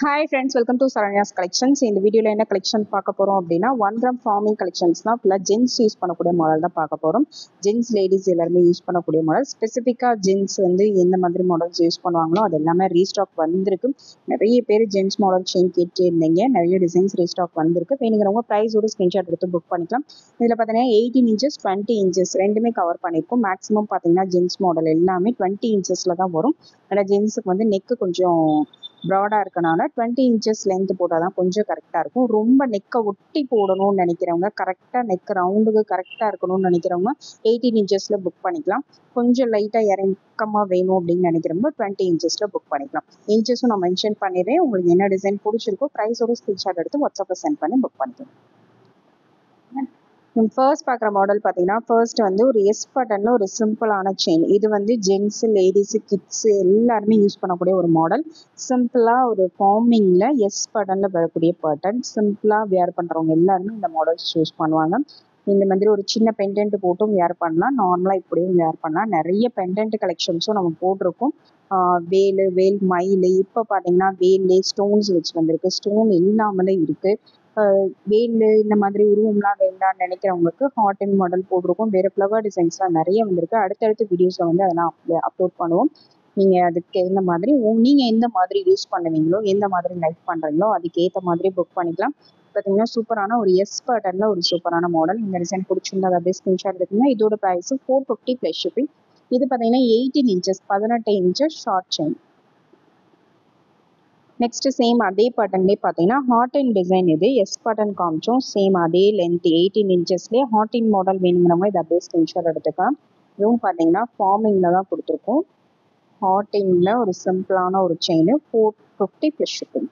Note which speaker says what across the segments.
Speaker 1: Hi friends, welcome to Saranya's Collections. இந்த வீடியோல என்ன கலெக்ஷன் பார்க்க போறோம் அப்படின்னா 1 கிராம் ஃபார்மிங் கலெக்ஷன்ஸ் தான். ஃபுல்லா ஜென்ஸ் யூஸ் பண்ணக்கூடிய மாடல் தான் பார்க்க போறோம். ஜென்ஸ் லேடிஸ் எல்லாருமே யூஸ் பண்ணக்கூடிய மாடல். ஸ்பெசிஃபிக்கா ஜென்ஸ் வந்து எந்த மாதிரி மாடல்ஸ் யூஸ் பண்ணுவாங்களோ அது எல்லாமே ரீஸ்டாக் வந்திருக்கு. நிறைய பேர் ஜென்ஸ் மாடல் செயின் கேட்டு இருந்தீங்க. நிறைய டிசைன்ஸ் ரீஸ்டாக் வந்திருக்கு. வேணுங்கிறவங்க ப்ரைஸோட ஸ்கிரீன்ஷாட் எடுத்து புக் பண்ணிக்கலாம். இதில் பார்த்தீங்கன்னா 18 இன்ச்சஸ் 20 இன்ச்சஸ் ரெண்டுமே கவர் பண்ணியிருக்கோம். மேக்ஸிமம் பார்த்தீங்கன்னா ஜென்ஸ் மாடல் எல்லாமே 20 இன்ச்சஸில் தான் வரும். ஆனால் ஜென்ஸுக்கு வந்து நெக்கு கொஞ்சம் ப்ராடாக இருக்கனால 20 இன்ச்சஸ் லென்த் போட்டால் தான் கொஞ்சம் கரெக்டாக இருக்கும். ரொம்ப நெக்கை ஒட்டி போடணும்னு நினைக்கிறவங்க, கரெக்டாக நெக் ரவுண்டுக்கு கரெக்டாக இருக்கணும்னு நினைக்கிறவங்க 18 இன்ச்சஸில் புக் பண்ணிக்கலாம். கொஞ்சம் லைட்டாக இறக்கமாக வேணும் அப்படின்னு நினைக்கிறவங்க 20 இன்ச்சஸில் புக் பண்ணிக்கலாம். இன்ச்சஸும் நான் மென்ஷன் பண்ணிடுறேன். உங்களுக்கு என்ன டிசைன் பிடிச்சிருக்கோ ப்ரைஸோட ஸ்க்ரீன்ஷாட் எடுத்து வாட்ஸ்அப்பில் சென்ட் பண்ணி புக் பண்ணிக்கலாம். ஃபர்ஸ்ட் பார்க்குற மாடல் பார்த்தீங்கன்னா ஃபர்ஸ்ட் வந்து ஒரு எஸ் பட்டன்ல ஒரு சிம்பிளான செயின். இது வந்து ஜென்ஸு லேடிஸு கிட்ஸு எல்லாருமே யூஸ் பண்ணக்கூடிய ஒரு மாடல். சிம்பிளாக ஒரு ஃபார்மிங்கில் எஸ் பட்டனில் வரக்கூடிய பட்டன் சிம்பிளாக வேர் பண்ணுறவங்க எல்லாருமே இந்த மாடல்ஸ் சூஸ் பண்ணுவாங்க. இந்த மாதிரி ஒரு சின்ன பெண்டன்ட் போட்டும் வேர் பண்ணலாம், நார்மலாக இப்படியும் வேர் பண்ணலாம். நிறைய பெண்டன்ட் கலெக்ஷன்ஸும் நம்ம போட்டிருக்கோம். வேல் மயில், இப்போ பார்த்தீங்கன்னா வேல்லே ஸ்டோன்ஸ் வச்சு வந்திருக்கு, ஸ்டோன் இல்லாமலே இருக்குது. வேல் இந்த மாதிரி உருவம்லாம் வேண்டாம்னு நினைக்கிறவங்களுக்கு ஹாட் அண்ட் மாடல் போட்டிருக்கோம். வேறு ஃப்ளவர் டிசைன்ஸ்லாம் நிறைய வந்திருக்கு. அடுத்தடுத்த வீடியோஸில் வந்து அதெல்லாம் அப்லோட் பண்ணுவோம். நீங்கள் அதுக்கு எந்த மாதிரி நீங்கள் எந்த மாதிரி யூஸ் பண்ணுவீங்களோ, எந்த மாதிரி லைக் பண்ணுறீங்களோ அதுக்கேற்ற மாதிரி புக் பண்ணிக்கலாம். பார்த்தீங்கன்னா சூப்பரான ஒரு எஸ் பட்டனில் ஒரு சூப்பரான மாடல். இந்த டிசைன் பிடிச்சிருந்தா அப்படியே ஸ்க்ரீன்ஷாட் எடுத்தீங்கன்னா இதோட ப்ரைஸ் 450 ப்ளஸ் ஷிப்பிங். இது பார்த்தீங்கன்னா 18 inches 18 inches short chain. Next same அதே பட்டன்லேயே பார்த்தீங்கன்னா ஹாட் அண்ட் டிசைன். இது எஸ் பட்டன் காமிச்சோம். சேம் அதே லென்த் 18 இன்ச்சஸ்லேயே ஹாட் அண்ட் மாடல் வேணுங்கிறவங்க இதை அப்படியே ஸ்க்ரீன்ஷாட் எடுத்துக்கலாம். இதுவும் பார்த்தீங்கன்னா ஃபார்மிங்கில் தான் கொடுத்துருக்கோம். ஹாட் அண்டில் ஒரு சிம்பிளான ஒரு chain 450 plus shipping.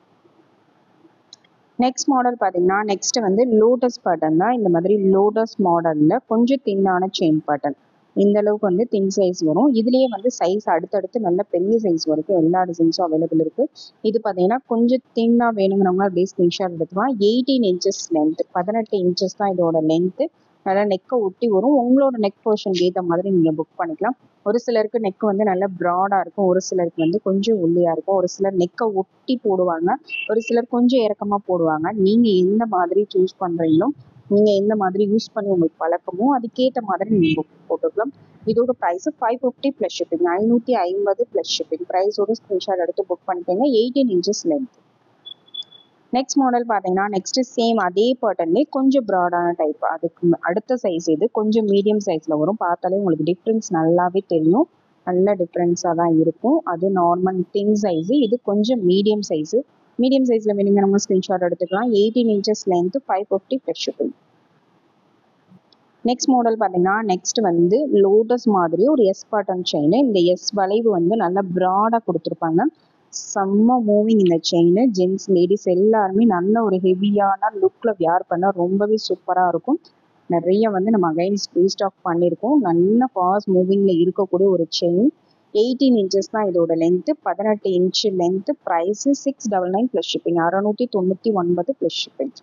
Speaker 1: Next model பார்த்தீங்கன்னா நெக்ஸ்ட் வந்து லோட்டஸ் பட்டன் தான். இந்த மாதிரி லோட்டஸ் மாடலில் கொஞ்சம் தின்னான செயின் பட்டன். இந்த அளவுக்கு வந்து தின் சைஸ் வரும். இதுலேயே வந்து சைஸ் அடுத்தடுத்து நல்ல பெரிய சைஸ் வரைக்கும் எல்லா டிசைன்ஸும் அவைலபிள் இருக்குது. இது பார்த்தீங்கன்னா கொஞ்சம் தின்னாக வேணுங்கிறவங்க அப்படியே ஸ்க்ரீன்ஷாட் எடுத்துக்கலாம். 18 இன்ச்சஸ் லென்த், 18 இன்ச்சஸ் தான் இதோட லென்த்து. நல்லா நெக்கை ஒட்டி வரும். உங்களோட நெக் போர்ஷனுக்கு ஏற்ற மாதிரி நீங்கள் புக் பண்ணிக்கலாம். ஒரு சிலருக்கு நெக் வந்து நல்லா ப்ராடாக இருக்கும், ஒரு சிலருக்கு வந்து கொஞ்சம் ஒல்லியாக இருக்கும், ஒரு சிலர் நெக்கை ஒட்டி போடுவாங்க, ஒரு சிலர் கொஞ்சம் இறக்கமாக போடுவாங்க. நீங்கள் எந்த மாதிரி சூஸ் பண்ணுறீங்களோ, நீங்கள் எந்த மாதிரி யூஸ் பண்ணி உங்களுக்கு பழக்கமோ அதுக்கேற்ற மாதிரி நீங்கள் புக் போட்டுக்கலாம். இதோட price 550 plus shipping, 550 plus shipping. ப்ரைஸோட ஸ்க்ரீன்ஷாட் எடுத்து புக் பண்ணிக்கோங்க. 18 இன்ச்சஸ் லென்த். நெக்ஸ்ட் மாடல் பார்த்தீங்கன்னா நெக்ஸ்ட் சேம் அதே பேட்டர்ன்லேயே கொஞ்சம் ப்ராடான டைப். அதுக்கு அடுத்த சைஸ் இது கொஞ்சம் மீடியம் சைஸில் வரும். பார்த்தாலே உங்களுக்கு டிஃப்ரென்ஸ் நல்லாவே தெரியும். நல்ல டிஃப்ரென்ஸாக தான் இருக்கும். அது நார்மல் தின் சைஸு, இது கொஞ்சம் மீடியம் சைஸு. மீடியம் சைஸில் வேணுங்கிறவங்க ஸ்க்ரீன்ஷாட் எடுத்துக்கலாம். 18 inches length 550 plus shipping. Next model பார்த்தீங்கன்னா நெக்ஸ்ட் வந்து லோட்டஸ் மாதிரி ஒரு எஸ் பட்டன் செயின். இந்த எஸ் வளைவு வந்து நல்லா ப்ராடாக கொடுத்துருப்பாங்க. செம்ம மூவிங் இந்த செயின். ஜென்ஸ் லேடிஸ் எல்லாருமே நல்ல ஒரு ஹெவியான லுக்கில் வியர் பண்ண ரொம்பவே சூப்பராக இருக்கும். நிறைய வந்து நம்ம அகைன் ரீஸ்டாக் பண்ணியிருக்கோம். நல்ல ஃபாஸ்ட் மூவிங்கில் இருக்கக்கூடிய ஒரு செயின். 18 இன்ச்சஸ் தான் இதோட length, 18 inch length. Price 699 plus shipping, 699 plus shipping.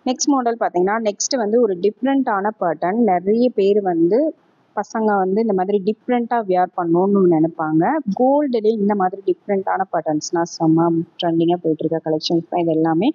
Speaker 1: Next model பார்த்தீங்கன்னா நெக்ஸ்ட் வந்து ஒரு டிஃப்ரெண்ட்டான பேட்டர்ன். நிறைய பேர் வந்து பசங்க வந்து இந்த மாதிரி டிஃப்ரெண்ட்டாக வியர் பண்ணணும்னு நினைப்பாங்க. கோல்டுலேயே இந்த மாதிரி டிஃப்ரெண்ட்டான பேட்டர்ன்ஸ்லாம் செம்ம ட்ரெண்டிங்காக போயிட்டுருக்க கலெக்ஷன்ஸ் தான் இது எல்லாமே.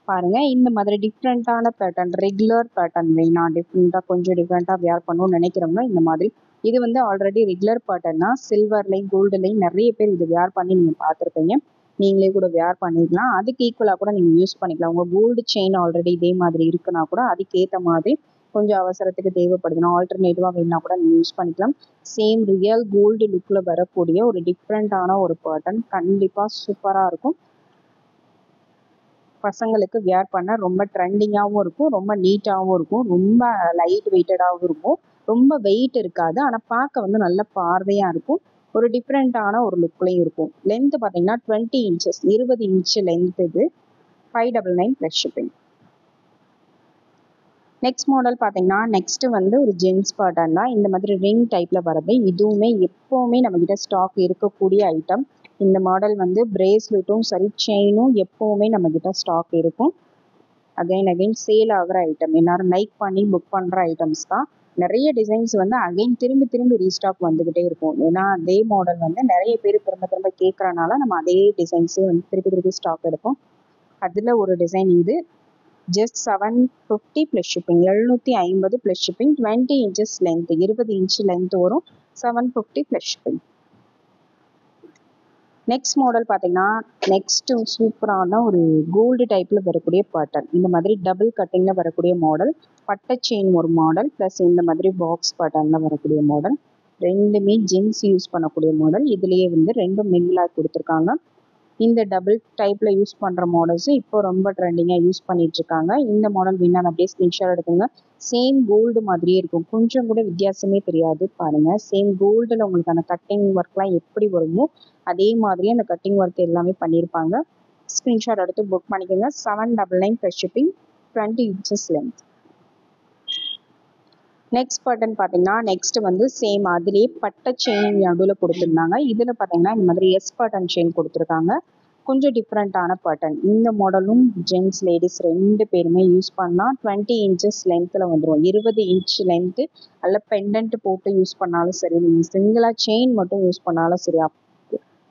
Speaker 1: பாருங்கள், இந்த மாதிரி டிஃப்ரெண்ட்டான பேட்டர்ன், ரெகுலர் பேட்டர்ன் வேணாம், டிஃப்ரெண்ட்டாக கொஞ்சம் டிஃப்ரெண்ட்டாக வியர் பண்ணணும்னு நினைக்கிறவங்க இந்த மாதிரி. இது வந்து ஆல்ரெடி ரெகுலர் பேட்டர்னா சில்வர்லேயும் கோல்டுலேயும் நிறைய பேர் இது வியர் பண்ணி நீங்கள் பார்த்துருப்பீங்க. நீங்களே கூட வியர் பண்ணிக்கலாம். அதுக்கு ஈக்குவலாக கூட நீங்கள் யூஸ் பண்ணிக்கலாம். உங்கள் கோல்டு செயின் ஆல்ரெடி இதே மாதிரி இருக்குன்னா கூட அதுக்கேற்ற மாதிரி கொஞ்சம் அவசரத்துக்கு தேவைப்படுதுன்னா ஆல்டர்னேட்டிவாக வேணுன்னா கூட நீங்கள் யூஸ் பண்ணிக்கலாம். சேம் ரியல் கோல்டு லுக்கில் வரக்கூடிய ஒரு டிஃப்ரெண்ட்டான ஒரு பேட்டர்ன். கண்டிப்பாக சூப்பராக இருக்கும். பசங்களுக்கு வியர் பண்ண ரொம்ப ட்ரெண்டிங்காகவும் இருக்கும், ரொம்ப நீட்டாகவும் இருக்கும், ரொம்ப லைட் வெயிட்டடாகவும் இருக்கும். ரொம்ப வெயிட் இருக்காது, ஆனால் பார்க்க வந்து நல்ல பார்வையாக இருக்கும். ஒரு டிஃப்ரெண்ட்டான ஒரு லுக்லேயும் இருக்கும். லென்த்து பார்த்தீங்கன்னா 20 இன்ச்சஸ், 20 இன்ச்சு லென்த். இது 599 ப்ளஸ் ஷிப்பிங். நெக்ஸ்ட் மாடல் பார்த்தீங்கன்னா நெக்ஸ்ட்டு வந்து ஒரு ஜென்ஸ் பேட்டர்ன் தான். இந்த மாதிரி ரிங் டைப்பில் வரது. இதுவுமே எப்போவுமே நம்மக்கிட்ட ஸ்டாக் இருக்கக்கூடிய ஐட்டம். இந்த மாடல் வந்து பிரேஸ்லெட்டும் சரி செயினும் எப்போவுமே நம்மக்கிட்ட ஸ்டாக் இருக்கும். அகைன் சேல் ஆகிற ஐட்டம், எல்லாரும் லைக் பண்ணி புக் பண்ணுற ஐட்டம்ஸ் தான். நிறைய டிசைன்ஸ் வந்து அகைன் திரும்பி திரும்பி ரீஸ்டாக் வந்துக்கிட்டே இருக்கும். ஏன்னா அதே மாடல் வந்து நிறைய பேர் திரும்ப திரும்ப கேட்குறனால நம்ம அதே டிசைன்ஸே வந்து திருப்பி திருப்பி ஸ்டாக் எடுப்போம். அதில் ஒரு டிசைன் இது just 750 plus shipping, 750 plus shipping, 20 inches length, 20 inch length வரும், 750 ப்ளஸ் ஷிப்பிங். நெக்ஸ்ட் மாடல் பார்த்தீங்கன்னா நெக்ஸ்ட் சூப்பரான ஒரு கோல்டு டைப்பில் வரக்கூடிய பேட்டர்ன். இந்த மாதிரி டபுள் கட்டிங்கில் வரக்கூடிய மாடல், பட்டை செயின் ஒரு மாடல், ப்ளஸ் இந்த மாதிரி பாக்ஸ் பேட்டர்னில் வரக்கூடிய மாடல். ரெண்டுமே ஜென்ஸ் யூஸ் பண்ணக்கூடிய மாடல். இதுலேயே வந்து ரெண்டும் மிங்கிளாக கொடுத்துருக்காங்க. இந்த டபுள் டைப்பில் யூஸ் பண்ணுற மாடல்ஸும் இப்போ ரொம்ப ட்ரெண்டிங்காக யூஸ் பண்ணிகிட்ருக்காங்க. இந்த மாடல் வேணால் அப்படியே ஸ்க்ரீன்ஷாட் எடுத்துங்க. சேம் கோல்டு மாதிரியே இருக்கும், கொஞ்சம் கூட வித்தியாசமே தெரியாது. பாருங்கள், சேம் கோல்டில் உங்களுக்கு அந்த கட்டிங் ஒர்க்லாம் எப்படி வருமோ அதே மாதிரி அந்த கட்டிங் ஒர்க் எல்லாமே பண்ணியிருப்பாங்க. ஸ்க்ரீன்ஷாட் எடுத்து புக் பண்ணிக்கோங்க. 799 plus shipping, 20 inches length. Next button பார்த்தீங்கன்னா நெக்ஸ்ட் வந்து சேம் அதுலேயே பட்டை செயின் நடுவில் கொடுத்துருந்தாங்க. இதில் பார்த்தீங்கன்னா இந்த மாதிரி எஸ் பட்டன் செயின் கொடுத்துருக்காங்க. கொஞ்சம் டிஃப்ரெண்ட்டான பட்டன். இந்த மாடலும் ஜென்ஸ் லேடிஸ் ரெண்டு பேருமே யூஸ் பண்ணால் 20 இன்ச்சஸ் லென்த்தில் வந்துடும். 20 இன்ச் லென்த்து. அதில் பெண்டன்ட் போட்டு யூஸ் பண்ணாலும் சரி, நீங்கள் சிங்கிளாக செயின் மட்டும் யூஸ் பண்ணாலும் சரி,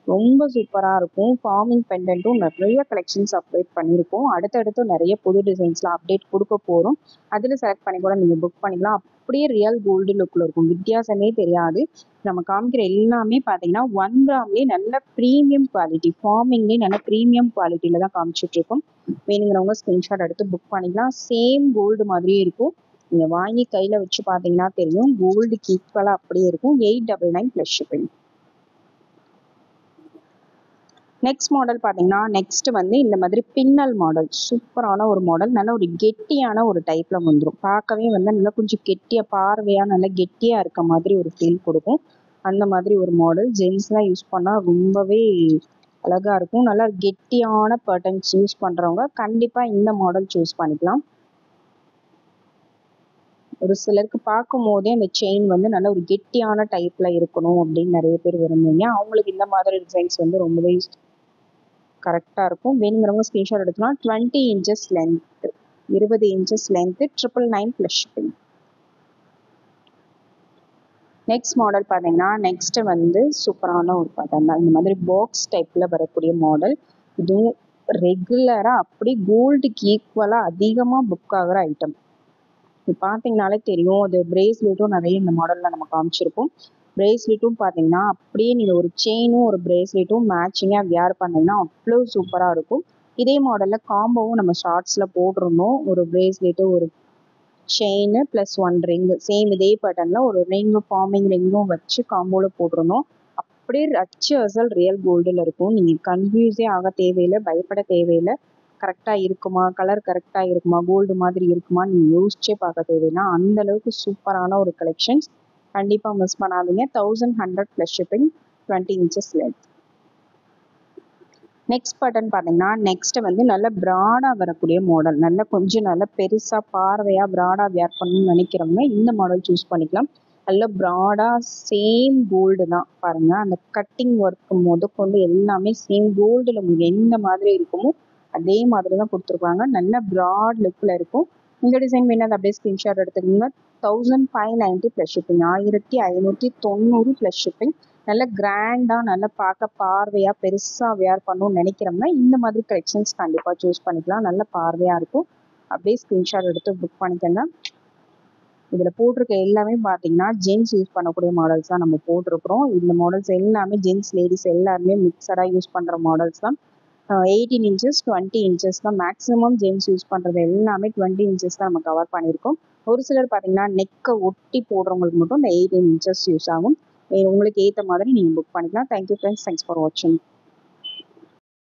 Speaker 1: ரொம்ப சூப்பராக இருக்கும். ஃபார்மிங் பெண்டன்ட்டும் நிறைய கலெக்ஷன்ஸ் அப்டேட் பண்ணியிருக்கோம். அடுத்தடுத்து நிறைய புது டிசைன்ஸ்லாம் அப்டேட் கொடுக்க போகிறோம். அதில் செலக்ட் பண்ணி கூட நீங்கள் புக் பண்ணிக்கலாம். அப்படியே ரியல் கோல்டு லுக்கில் இருக்கும், வித்தியாசமே தெரியாது. நம்ம காமிக்கிற எல்லாமே பார்த்தீங்கன்னா 1 கிராம்லேயே நல்ல ப்ரீமியம் குவாலிட்டி, ஃபார்மிங்லேயே நல்ல ப்ரீமியம் குவாலிட்டியில் தான் காமிச்சிட்ருக்கோம். வேணுங்கிறவங்க ஸ்க்ரீன்ஷாட் எடுத்து புக் பண்ணிக்கலாம். சேம் கோல்டு மாதிரியே இருக்கும். நீங்கள் வாங்கி கையில் வச்சு பார்த்தீங்கன்னா தெரியும், கோல்டுக்கு ஈக்குவலாக அப்படியே இருக்கும். 899 ப்ளஸ் ஷிப்பிங். நெக்ஸ்ட் மாடல் பார்த்தீங்கன்னா நெக்ஸ்ட் வந்து இந்த மாதிரி பின்னல் மாடல், சூப்பரான ஒரு மாடல். நல்ல ஒரு கெட்டியான ஒரு டைப்பில் வந்துடும். பார்க்கவே வந்து நல்லா கொஞ்சம் கெட்டியாக, பார்வையாக நல்லா கெட்டியாக இருக்க மாதிரி ஒரு ஃபீல் கொடுக்கும். அந்த மாதிரி ஒரு மாடல் ஜென்ஸ்லாம் யூஸ் பண்ணால் ரொம்பவே அழகாக இருக்கும். நல்லா கெட்டியான பேட்டர்ன்ஸ் யூஸ் பண்ணுறவங்க கண்டிப்பாக இந்த மாடல் சூஸ் பண்ணிக்கலாம். ஒரு சிலருக்கு பார்க்கும் போதே அந்த செயின் வந்து நல்ல ஒரு கெட்டியான டைப்பில் இருக்கணும் அப்படின்னு நிறைய பேர் விரும்புவீங்க. அவங்களுக்கு இந்த மாதிரி டிசைன்ஸ் வந்து ரொம்பவே கரெக்டாக இருக்கும். வேணுங்கிறவங்க ஸ்க்ரீன்ஷாட் எடுத்துக்கலாம். 20 inches length, 20 inches length, 999 plus shipping. Next model பார்த்தீங்கன்னா நெக்ஸ்ட்டு வந்து சூப்பரான ஒரு பேட்டர்ன் தான். இந்த மாதிரி பாக்ஸ் டைப்பில் வரக்கூடிய மாடல். இதுவும் ரெகுலராக அப்படி கோல்டுக்கு ஈக்குவலாக அதிகமாக புக் ஆகிற ஐட்டம். இது பார்த்தீங்கனாலே தெரியும். அது பிரேஸ்லெட்டும் நிறைய இந்த மாடலில் நம்ம காமிச்சிருப்போம். பிரேஸ்லெட்டும் பார்த்தீங்கன்னா அப்படியே நீங்கள் ஒரு செயினும் ஒரு பிரேஸ்லெட்டும் மேட்சிங்காக வியர் பண்ணிங்கன்னா அவ்வளோ சூப்பராக இருக்கும். இதே மாடலில் காம்போவும் நம்ம ஷார்ட்ஸில் போட்டிருந்தோம். ஒரு பிரேஸ்லெட்டு, ஒரு செயின் ப்ளஸ் 1 ரிங்கு, சேம் இதே பேட்டர்னில் ஒரு ரிங்கு, ஃபார்மிங் ரிங்கும் வச்சு காம்போவில் போட்டிருந்தோம். அப்படியே அச்சு அசல் ரியல் கோல்டில் இருக்கும். நீங்கள் கன்ஃபியூஸே ஆக தேவையில்லை, பயப்பட தேவையில்லை. கரெக்டாக இருக்குமா, கலர் கரெக்டாக இருக்குமா, கோல்டு மாதிரி இருக்குமா நீங்கள் யோசிச்சே பார்க்க தேவைன்னா அந்தளவுக்கு சூப்பரான ஒரு கலெக்ஷன்ஸ். கண்டிப்பாக மிஸ் பண்ணாதீங்க. 1100 plus shipping, 20 inches length. Next button பார்த்தீங்கன்னா நெக்ஸ்ட் வந்து நல்ல ப்ராடாக வரக்கூடிய மாடல். நல்ல கொஞ்சம் நல்ல பெருசாக பார்வையாக ப்ராடாக வியர் பண்ணணும்னு நினைக்கிறவங்க இந்த மாடல் சூஸ் பண்ணிக்கலாம். நல்ல ப்ராடாக சேம் கோல்டு தான். பாருங்கள், அந்த கட்டிங் ஒர்க்கு முதற்கொண்டு எல்லாமே சேம் கோல்டில் உங்களுக்கு எந்த மாதிரி இருக்குமோ அதே மாதிரி தான் கொடுத்துருக்காங்க. நல்ல ப்ராட் லுக்கில் இருக்கும். இந்த டிசைன் வேணால் அதை அப்படியே ஸ்க்ரீன்ஷாட் எடுத்துக்கோங்க. 1590 ப்ளஸ் ஷிப்பிங், 1590 ப்ளஸ் ஷிப்பிங். நல்ல கிராண்டாக, நல்லா பார்க்க பார்வையாக பெருசாக வியர் பண்ணணும்னு நினைக்கிறோம்னா இந்த மாதிரி கலெக்ஷன்ஸ் கண்டிப்பாக சூஸ் பண்ணிக்கலாம். நல்ல பார்வையாக இருக்கும். அப்படியே ஸ்க்ரீன்ஷாட் எடுத்து புக் பண்ணிக்கோங்க. இதில் போட்டிருக்க எல்லாமே பார்த்தீங்கன்னா ஜென்ஸ் யூஸ் பண்ணக்கூடிய மாடல்ஸ் தான் நம்ம போட்டிருக்கிறோம். இந்த மாடல்ஸ் எல்லாமே ஜென்ஸ் லேடிஸ் எல்லாருமே மிக்சடாக யூஸ் பண்ணுற மாடல்ஸ் தான். 18 இன்ச்சஸ் 20 இன்ச்சஸ் தான் மேக்ஸிமம் ஜென்ஸ் யூஸ் பண்ணுறது. எல்லாமே 20 இன்ச்சஸ் தான் நம்ம கவர் பண்ணியிருக்கோம். ஒரு சிலர் பார்த்தீங்கன்னா நெக்கை ஒட்டி போடுறவங்களுக்கு மட்டும் இந்த 18 இன்ச்சஸ் யூஸ் ஆகும். உங்களுக்கு ஏற்ற மாதிரி நீங்கள் புக் பண்ணிக்கலாம். தேங்க்யூ ஃப்ரெண்ட்ஸ், தேங்க்ஸ் ஃபார் வாட்சிங்.